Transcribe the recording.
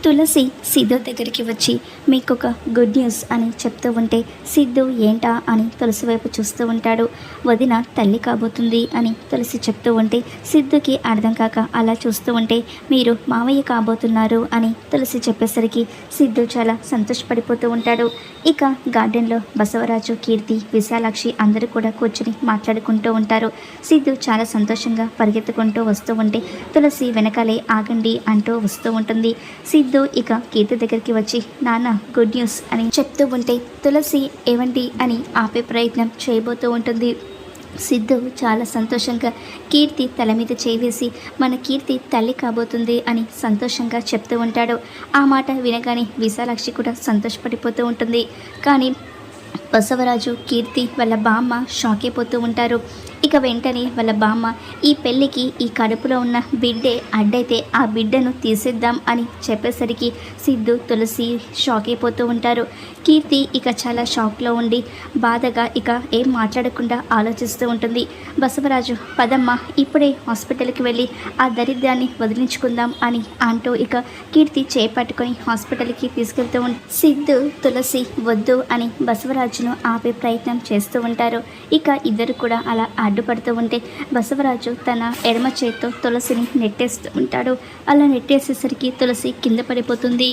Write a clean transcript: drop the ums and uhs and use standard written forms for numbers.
తులసి సిద్ధు దగ్గరికి వచ్చి మీకొక గుడ్ న్యూస్ అని చెప్తూ ఉంటే సిద్ధు ఏంటా అని తులసి వైపు చూస్తూ ఉంటాడు. వదిన తల్లి కాబోతుంది అని తులసి చెప్తూ ఉంటే సిద్ధుకి అర్థం కాక అలా చూస్తూ ఉంటే మీరు మావయ్య కాబోతున్నారు అని తులసి చెప్పేసరికి సిద్ధు చాలా సంతోషపడిపోతూ ఉంటాడు. ఇక గార్డెన్లో బసవరాజు, కీర్తి, విశాలాక్షి అందరూ కూడా కూర్చుని మాట్లాడుకుంటూ ఉంటారు. సిద్ధు చాలా సంతోషంగా పరిగెత్తుకుంటూ వస్తూ ఉంటే తులసి వెనకాలే ఆగండి అంటూ వస్తూ ఉంటుంది. సిద్ధు ఇక కీర్తి దగ్గరికి వచ్చి నాన్న గుడ్ న్యూస్ అని చెప్తూ ఉంటే తులసి ఏవండి అని ఆపే ప్రయత్నం చేయబోతూ ఉంటుంది. సిద్ధు చాలా సంతోషంగా కీర్తి తల మీద చేవేసి మన కీర్తి తల్లి కాబోతుంది అని సంతోషంగా చెప్తూ ఉంటాడు. ఆ మాట వినగానే విశాలాక్షి కూడా సంతోషపడిపోతూ ఉంటుంది. కానీ బసవరాజు, కీర్తి వాళ్ళ బామ్మ షాక్ అయిపోతూ ఉంటారు. ఇక వెంటనే వాళ్ళ బామ్మ ఈ పెళ్ళికి ఈ కడుపులో ఉన్న బిడ్డే అడ్డైతే ఆ బిడ్డను తీసేద్దాం అని చెప్పేసరికి సిద్ధు, తులసి షాక్ అయిపోతూ ఉంటారు. కీర్తి ఇక చాలా షాక్లో ఉండి బాధగా ఇక ఏం మాట్లాడకుండా ఆలోచిస్తూ ఉంటుంది. బసవరాజు పదమ్మ ఇప్పుడే హాస్పిటల్కి వెళ్ళి ఆ దరిద్రాన్ని వదిలించుకుందాం అని అంటూ ఇక కీర్తి చేపట్టుకొని హాస్పిటల్కి తీసుకెళ్తూ సిద్ధు, తులసి వద్దు అని బసవరాజును ఆపే ప్రయత్నం చేస్తూ ఉంటారు. ఇక ఇద్దరు కూడా అలా అడ్డుపడుతూ ఉంటే బసవరాజు తన ఎడమ చేత్తో తులసిని నెట్టేస్తూ ఉంటాడు. అలా నెట్టేసేసరికి తులసి కింద పడిపోతుంది.